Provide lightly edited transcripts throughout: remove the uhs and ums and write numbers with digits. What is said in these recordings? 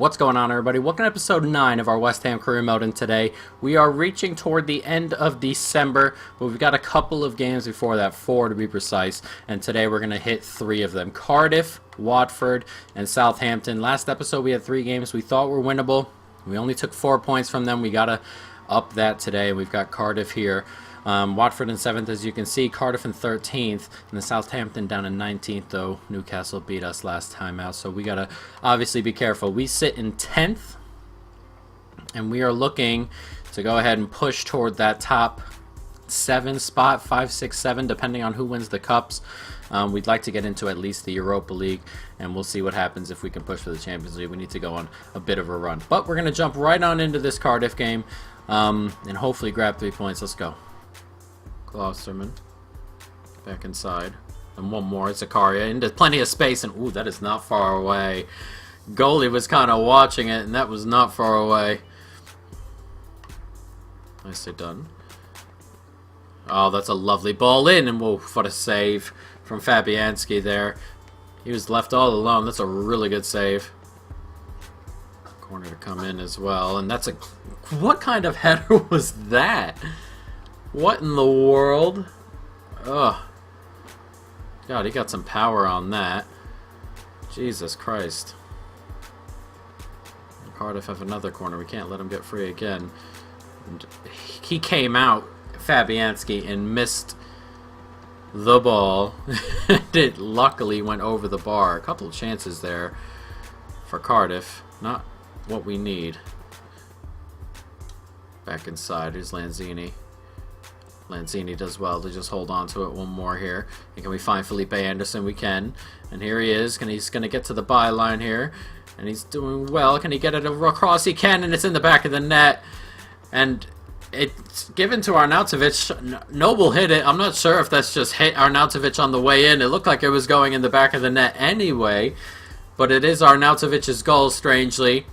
What's going on, everybody? Welcome to episode 9 of our West Ham career mode, and today we are reaching toward the end of December, but we've got a couple of games before that, 4 to be precise, and today we're going to hit 3 of them. Cardiff, Watford, and Southampton. Last episode we had 3 games we thought were winnable. We only took 4 points from them. We got to up that today. We've got Cardiff here. Watford in 7th, as you can see. Cardiff in 13th. And the Southampton down in 19th, though. Newcastle beat us last time out, so we got to obviously be careful. We sit in 10th, and we are looking to go ahead and push toward that top 7 spot, 5, 6, 7, depending on who wins the cups. We'd like to get into at least the Europa League, and we'll see what happens if we can push for the Champions League. We need to go on a bit of a run. But we're going to jump right on into this Cardiff game and hopefully grab 3 points. Let's go. Klosterman back inside, and one more. Zakaria into plenty of space, and ooh, that is not far away. Goalie was kind of watching it, and that was not far away. Nicely done. Oh, that's a lovely ball in, and whoa, what a save from Fabianski there. He was left all alone. That's a really good save. Corner to come in as well, and that's a... What kind of header was that? What in the world? Ugh. God, he got some power on that. Jesus Christ. Cardiff have another corner. We can't let him get free again. And he came out, Fabianski, and missed the ball. It luckily went over the bar. A couple of chances there for Cardiff. Not what we need. Back inside. Here's Lanzini. Lanzini does well to just hold on to it one more here. And can we find Felipe Anderson? We can. And here he is. He's going to get to the byline here. And he's doing well. Can he get it across? He can, and it's in the back of the net. And it's given to Arnautovic. Noble hit it. I'm not sure if that's just hit Arnautovic on the way in. It looked like it was going in the back of the net anyway. But it is Arnautovic's goal, strangely.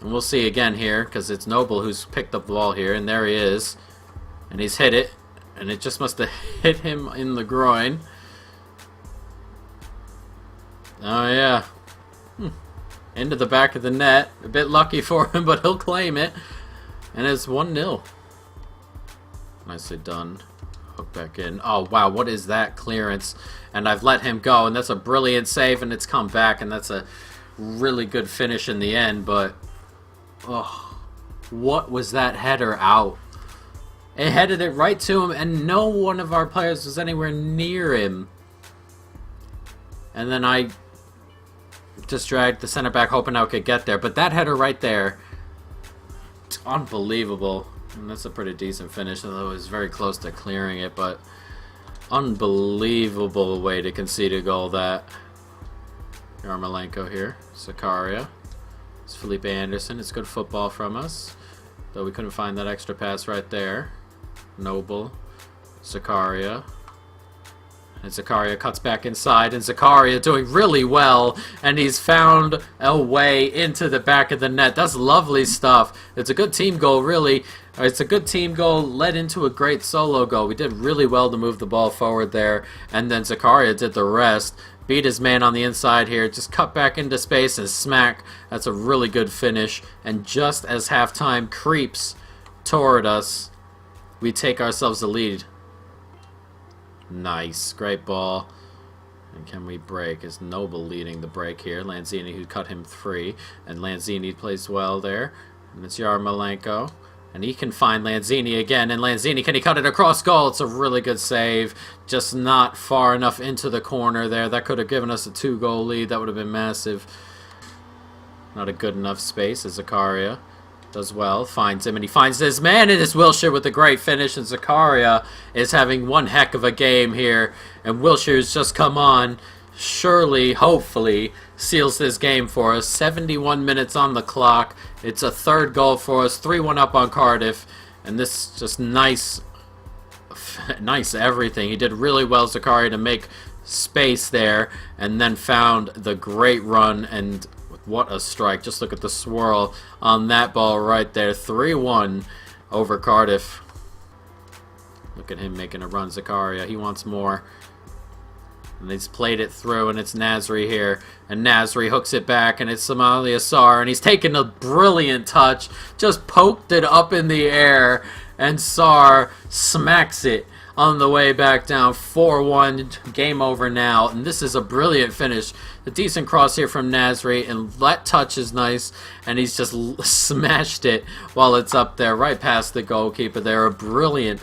And we'll see again here, because it's Noble who's picked up the ball here. And there he is. And he's hit it. And it just must have hit him in the groin. Oh, yeah. Into the back of the net. A bit lucky for him, but he'll claim it. And it's 1-0. Nicely done. Hook back in. Oh, wow. What is that clearance? And I've let him go. And that's a brilliant save. And it's come back. And that's a really good finish in the end. But, oh, what was that header out? It headed it right to him, and no one of our players was anywhere near him. And then I just dragged the center back, hoping I could get there. But that header right there, it's unbelievable. And that's a pretty decent finish, although it was very close to clearing it. But unbelievable way to concede a goal, that. Yarmolenko here. Zakaria. It's Felipe Anderson. It's good football from us. Though we couldn't find that extra pass right there. Noble, Zakaria, and Zakaria cuts back inside, and Zakaria doing really well, and he's found a way into the back of the net. That's lovely stuff. It's a good team goal, really. It's a good team goal led into a great solo goal. We did really well to move the ball forward there, and then Zakaria did the rest. Beat his man on the inside here, just cut back into space and smack. That's a really good finish, and just as halftime creeps toward us, we take ourselves the lead. Nice. Great ball. And can we break? Is Noble leading the break here? Lanzini, who cut him free. And Lanzini plays well there. And it's Yarmolenko. And he can find Lanzini again. And Lanzini, can he cut it across goal? It's a really good save. Just not far enough into the corner there. That could have given us a 2-goal lead. That would have been massive. Not a good enough space as Zakaria. Does well, finds him, and he finds this man, and it's Wilshere with a great finish, and Zakaria is having one heck of a game here, and Wilshere's just come on, surely, hopefully, seals this game for us. 71 minutes on the clock. It's a 3rd goal for us, 3-1 up on Cardiff, and this is just nice everything. He did really well, Zakaria, to make space there, and then found the great run, and what a strike. Just look at the swirl on that ball right there. 3-1 over Cardiff. Look at him making a run. Zakaria, he wants more. And he's played it through, and it's Nasri here. And Nasri hooks it back, and it's Somalia Sarr. And he's taken a brilliant touch. Just poked it up in the air. And Sarr smacks it on the way back down. 4-1. Game over now. And this is a brilliant finish. A decent cross here from Nasri. And that touch is nice. And he's just smashed it while it's up there. Right past the goalkeeper there. A brilliant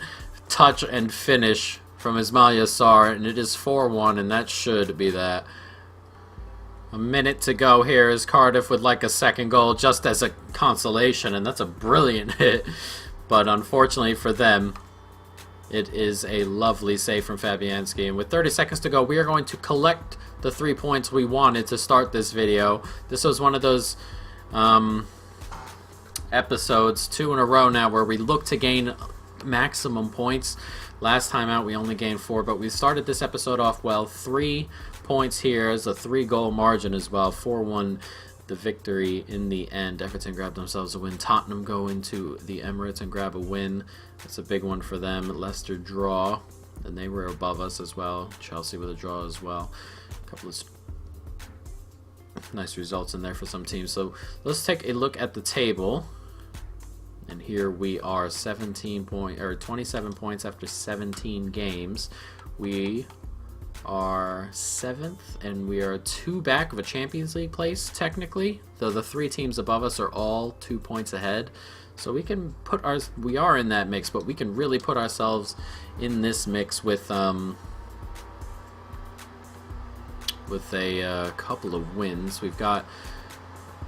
touch and finish from Ismaila Sarr, and it is 4-1, and that should be that. A minute to go here as Cardiff would like a second goal just as a consolation, and that's a brilliant hit. But unfortunately for them, it is a lovely save from Fabianski. And with 30 seconds to go, we are going to collect the 3 points we wanted to start this video. This was one of those episodes, 2 in a row now, where we look to gain maximum points. Last time out we only gained 4, but we started this episode off well. 3 points here as a 3-goal margin as well. 4-1 the victory in the end. Everton grabbed themselves a win. Tottenham go into the Emirates and grab a win. That's a big one for them. Leicester draw, and they were above us as well. Chelsea with a draw as well. A couple of nice results in there for some teams. So let's take a look at the table. And here we are, 27 points after 17 games. We are 7th, and we are 2 back of a Champions League place, technically. Though the 3 teams above us are all 2 points ahead. So we can we are in that mix, but we can really put ourselves in this mix with a couple of wins. We've got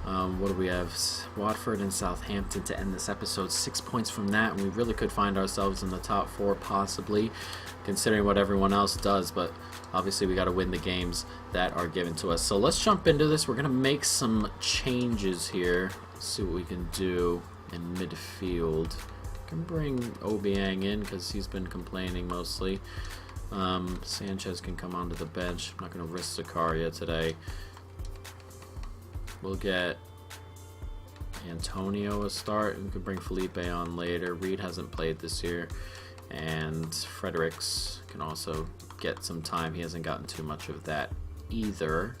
what do we have? Watford and Southampton to end this episode. 6 points from that, and we really could find ourselves in the top 4 possibly, considering what everyone else does. But obviously we got to win the games that are given to us. So let's jump into this. We're going to make some changes here. Let's see what we can do in midfield. We can bring Obiang in because he's been complaining mostly. Sanchez can come onto the bench. I'm not going to risk Zakaria today. We'll get Antonio a start, and we can bring Felipe on later. Reed hasn't played this year, and Fredericks can also get some time. He hasn't gotten too much of that either,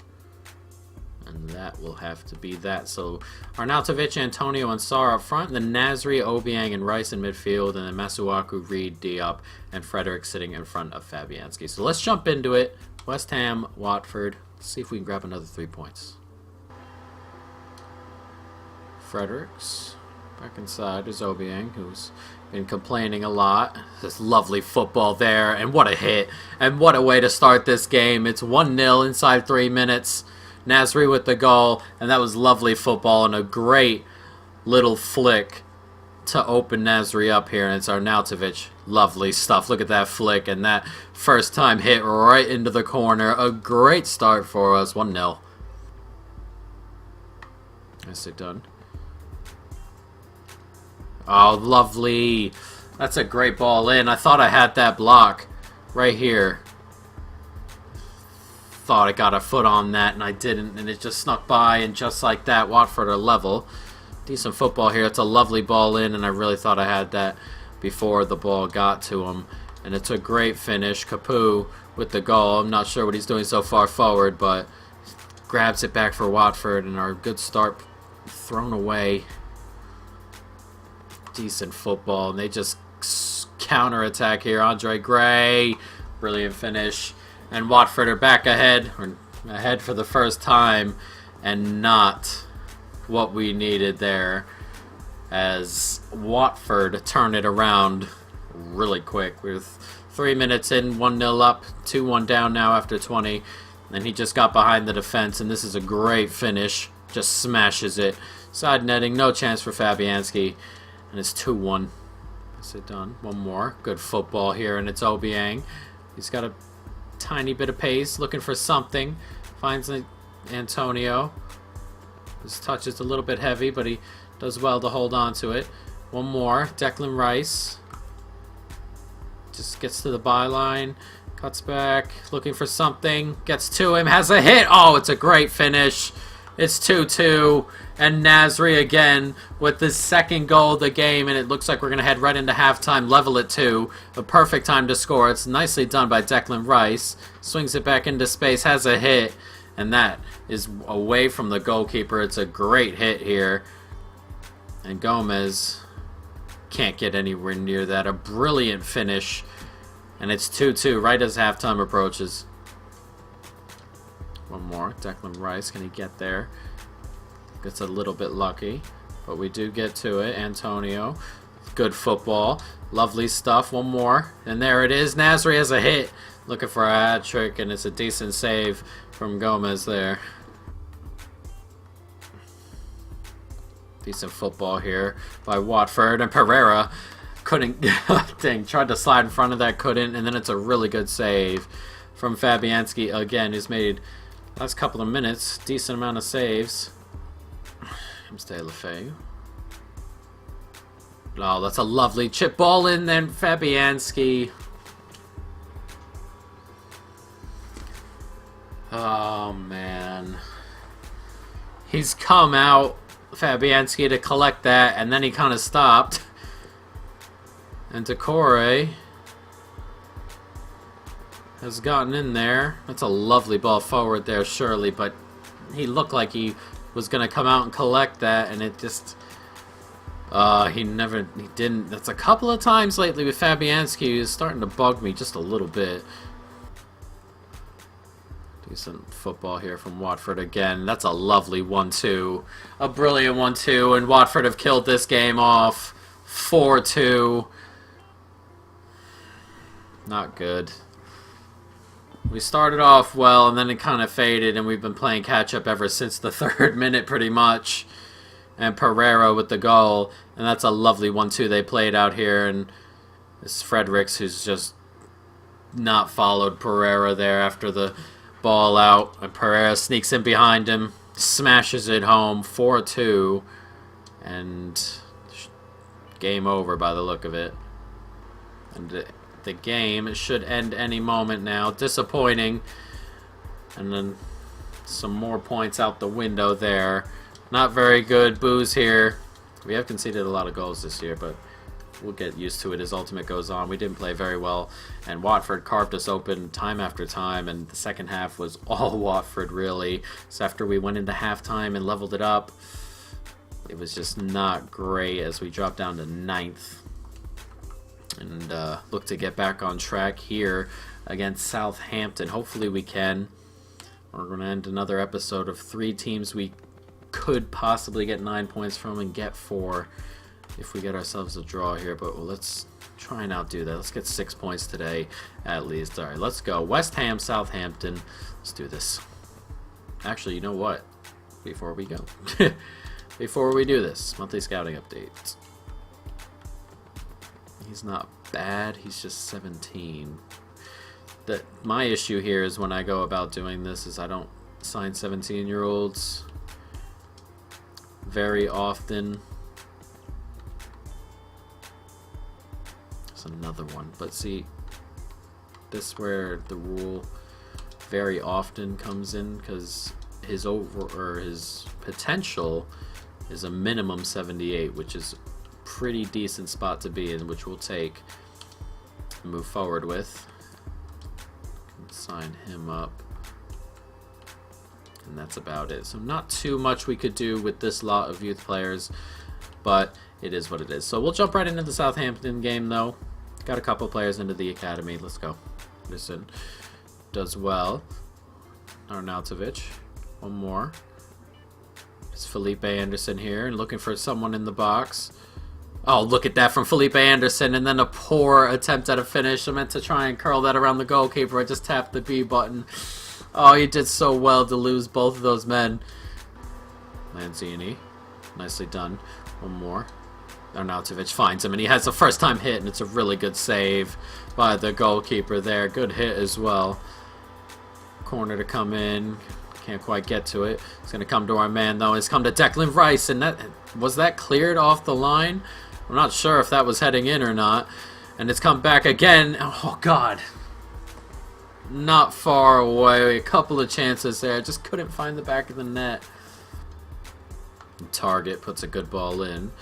and that will have to be that. So Arnautovic, Antonio, and Sarr up front, then Nasri, Obiang, and Rice in midfield, and then Masuaku, Reed, Diop, and Fredericks sitting in front of Fabianski. So let's jump into it. West Ham, Watford. Let's see if we can grab another 3 points. Fredericks back inside is Obiang, who's been complaining a lot. This lovely football there, and what a hit, and what a way to start this game. It's 1-0 inside 3 minutes. Nasri with the goal, and that was lovely football and a great little flick to open Nasri up here, and it's Arnautovic. Lovely stuff. Look at that flick, and that first time hit right into the corner. A great start for us. 1-0. Nicely done. Oh, lovely. That's a great ball in. I thought I had that block right here. Thought I got a foot on that, and I didn't, and it just snuck by, and just like that, Watford are level. Decent football here. It's a lovely ball in, and I really thought I had that before the ball got to him. And it's a great finish. Capu with the goal. I'm not sure what he's doing so far forward, but grabs it back for Watford, and our good start thrown away. Decent football, and they just counter-attack here. Andre Gray, brilliant finish, and Watford are back ahead, or ahead for the first time, and not what we needed there, as Watford turn it around really quick. We're 3 minutes in, 1-0 up, 2-1 down now after 20, and he just got behind the defense, and this is a great finish. Just smashes it. Side netting, no chance for Fabianski. And it's 2-1. Is it done? One more. Good football here, and it's Obiang. He's got a tiny bit of pace, looking for something. Finds Antonio. His touch is a little bit heavy, but he does well to hold on to it. One more. Declan Rice. Just gets to the byline. Cuts back. Looking for something. Gets to him. Has a hit. Oh, it's a great finish. It's 2-2, and Nasri again with the second goal of the game, and it looks like we're going to head right into halftime, level at 2. A perfect time to score. It's nicely done by Declan Rice. Swings it back into space, has a hit, and that is away from the goalkeeper. It's a great hit here. And Gomez can't get anywhere near that. A brilliant finish. And it's 2-2 right as halftime approaches. One more. Declan Rice, can he get there? Gets a little bit lucky, but we do get to it. Antonio, good football. Lovely stuff. One more. And there it is. Nasri has a hit. Looking for a hat trick, and it's a decent save from Gomez there. Decent football here by Watford, and Pereira couldn't. Dang, tried to slide in front of that, couldn't, and then it's a really good save from Fabianski again, who's made last couple of minutes decent amount of saves. Stay Lefebvre. Oh, that's a lovely chip ball in then Fabianski. Oh man, he's come out, Fabianski, to collect that, and then he kind of stopped. And Decore has gotten in there. That's a lovely ball forward there, surely, but he looked like he was going to come out and collect that, and it just... he didn't. That's a couple of times lately with Fabianski. He's starting to bug me just a little bit. Decent football here from Watford again. That's a lovely 1-2. A brilliant 1-2, and Watford have killed this game off. 4-2. Not good. We started off well, and then it kind of faded, and we've been playing catch-up ever since the 3rd minute, pretty much. And Pereira with the goal, and that's a lovely 1-2 they played out here, and it's Fredericks who's just not followed Pereira there after the ball out, and Pereira sneaks in behind him, smashes it home, 4-2, and game over by the look of it. And the game should end any moment now. Disappointing. And then some more points out the window there. Not very good. Booze here. We have conceded a lot of goals this year, but we'll get used to it as Ultimate goes on. We didn't play very well, and Watford carved us open time after time, and the second half was all Watford, really. So after we went into halftime and leveled it up, it was just not great as we dropped down to 9th. And look to get back on track here against Southampton. Hopefully we can. We're going to end another episode of 3 teams we could possibly get 9 points from and get 4 if we get ourselves a draw here. But let's try and outdo that. Let's get 6 points today at least. All right, let's go. West Ham, Southampton. Let's do this. Actually, you know what? Before we go. Before we do this, monthly scouting updates. He's not bad. He's just 17. My issue here is when I go about doing this is I don't sign 17-year-olds very often. There's another one. But see, this is where the rule very often comes in, because his potential is a minimum 78, which is pretty decent spot to be in, which we'll take and move forward with. Sign him up, and that's about it. So not too much we could do with this lot of youth players, but it is what it is. So we'll jump right into the Southampton game, though. Got a couple players into the academy. Let's go. Anderson does well. Arnautovic, one more. It's Felipe Anderson here, and looking for someone in the box. Oh, look at that from Felipe Anderson, and then a poor attempt at a finish. I meant to try and curl that around the goalkeeper. I just tapped the B button. Oh, he did so well to lose both of those men. Lanzini, nicely done. One more. Arnautovic finds him, and he has a first-time hit, and it's a really good save by the goalkeeper there. Good hit as well. Corner to come in. Can't quite get to it. It's going to come to our man, though. It's come to Declan Rice, and was that cleared off the line? I'm not sure if that was heading in or not. And it's come back again. Oh, God. Not far away. A couple of chances there. Just couldn't find the back of the net. Target puts a good ball in.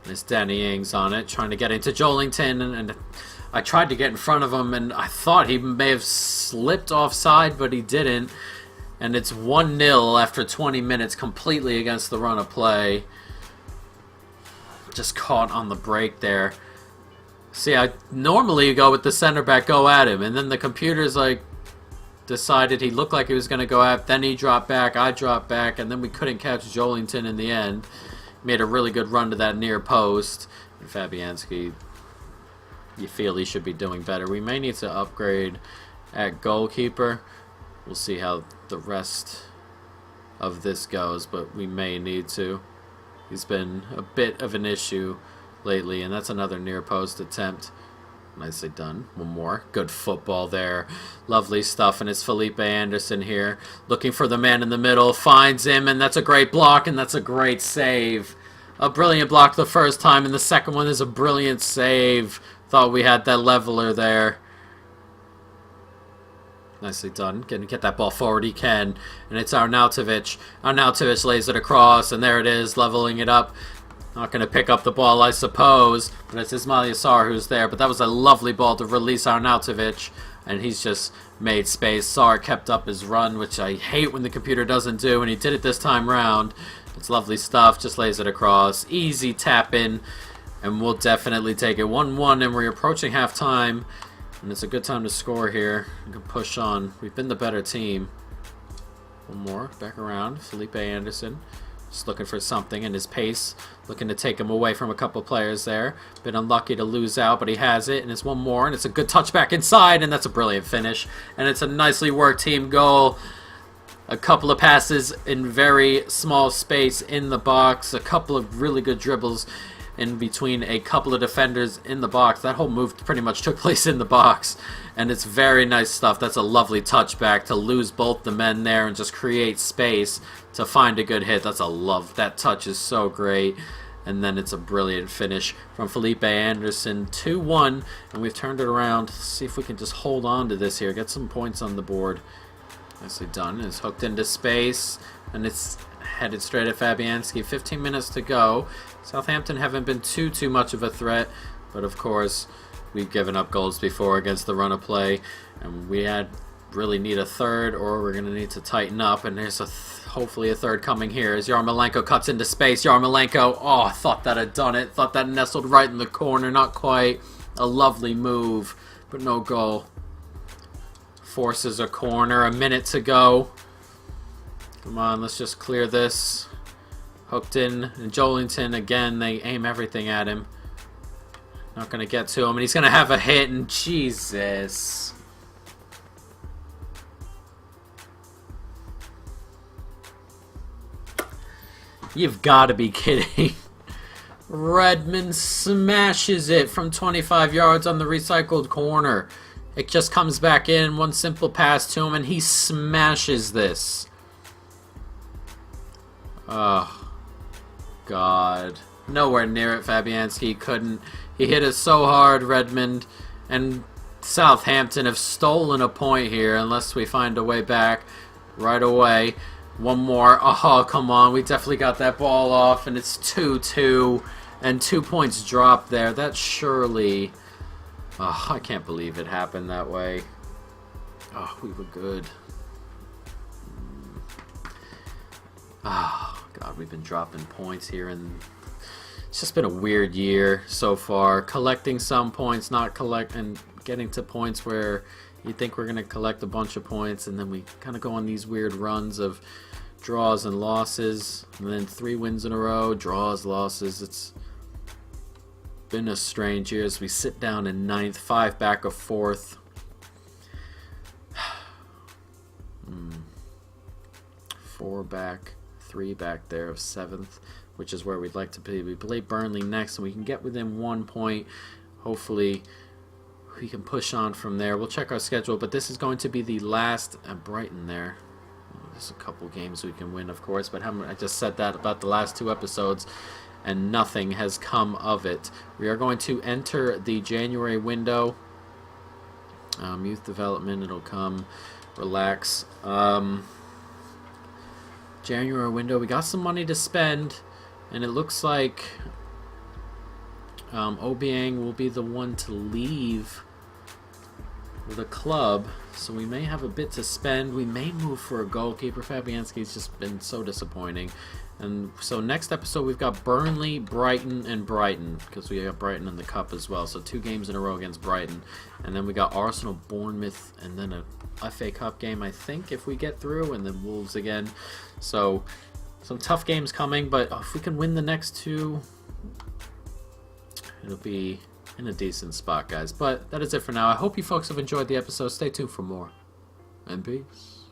And it's Danny Ings on it, trying to get into Jolington, and I tried to get in front of him, and I thought he may have slipped offside, but he didn't. And it's 1-0 after 20 minutes, completely against the run of play. Just caught on the break there. See, I normally go with the center back, go at him, and then the computer's like decided he looked like he was going to go at, then he dropped back, I dropped back, and then we couldn't catch Jolington in the end. Made a really good run to that near post. And Fabianski, you feel he should be doing better. We may need to upgrade at goalkeeper. We'll see how the rest of this goes, but we may need to. He's been a bit of an issue lately, and that's another near post attempt. Nicely done. One more. Good football there. Lovely stuff, and it's Felipe Anderson here. Looking for the man in the middle. Finds him, and that's a great block, and that's a great save. A brilliant block the first time, and the second one is a brilliant save. Thought we had that leveler there. Nicely done. Can get that ball forward, he can. And it's Arnautovic. Arnautovic lays it across, and there it is, leveling it up. Not going to pick up the ball, I suppose, but it's Ismail Yassar who's there. But that was a lovely ball to release Arnautovic, and he's just made space. Sarr kept up his run, which I hate when the computer doesn't do, and he did it this time round. It's lovely stuff. Just lays it across. Easy tap in, and we'll definitely take it. 1-1, and we're approaching halftime, and it's a good time to score here. We can push on. We've been the better team. One more. Back around. Felipe Anderson. Just looking for something in his pace. Looking to take him away from a couple players there. Been unlucky to lose out, but he has it. And it's one more, and it's a good touchback inside, and that's a brilliant finish. And it's a nicely worked team goal. A couple of passes in very small space in the box. A couple of really good dribbles in between a couple of defenders in the box. That whole move pretty much took place in the box. And it's very nice stuff. That's a lovely touchback to lose both the men there and just create space to find a good hit. That's a love. That touch is so great. And then it's a brilliant finish from Felipe Anderson. 2-1, and we've turned it around. Let's see if we can just hold on to this here. Get some points on the board. Nicely done. It's hooked into space, and it's headed straight at Fabianski. 15 minutes to go. Southampton haven't been too much of a threat, but of course we've given up goals before against the run of play, and we really need a third, or we're going to need to tighten up. And there's hopefully a third coming here as Yarmolenko cuts into space. Yarmolenko, oh, I thought that had done it. Thought that nestled right in the corner. Not quite. A lovely move, but no goal. Forces a corner. A minute to go. Come on, let's just clear this. Hooked in. And Jolington, again, they aim everything at him. Not going to get to him, and he's going to have a hit, and Jesus. You've got to be kidding. Redmond smashes it from 25 yards on the recycled corner. It just comes back in, one simple pass to him, and he smashes this. Oh, God. Nowhere near it, Fabianski couldn't. He hit it so hard, Redmond, and Southampton have stolen a point here unless we find a way back right away. One more. Oh, come on. We definitely got that ball off, and it's 2-2, and 2 points dropped there. That surely... Oh, I can't believe it happened that way. Oh, we were good. Oh, God, we've been dropping points here, and it's just been a weird year so far. Collecting some points, not collecting, getting to points where you think we're going to collect a bunch of points, and then we kind of go on these weird runs of draws and losses, and then 3 wins in a row, draws, losses. It's been a strange year as we sit down in 9th, 5 back of 4th. 4 back, 3 back there of 7th, which is where we'd like to be. We play Burnley next, and we can get within 1 point. Hopefully we can push on from there. We'll check our schedule, but this is going to be the last at Brighton there. There's a couple games we can win, of course, but I just said that about the last 2 episodes, and nothing has come of it. We are going to enter the January window. Youth development, it'll come. Relax. January window, we got some money to spend. And it looks like Obiang will be the one to leave the club, so we may have a bit to spend. We may move for a goalkeeper. Fabianski's just been so disappointing. And so next episode we've got Burnley, Brighton, and Brighton, because we got Brighton in the cup as well. So 2 games in a row against Brighton. And then we got Arsenal, Bournemouth, and then a FA Cup game, I think, if we get through, and then Wolves again. So some tough games coming, but if we can win the next 2, it'll be in a decent spot, guys. But that is it for now. I hope you folks have enjoyed the episode. Stay tuned for more. And peace.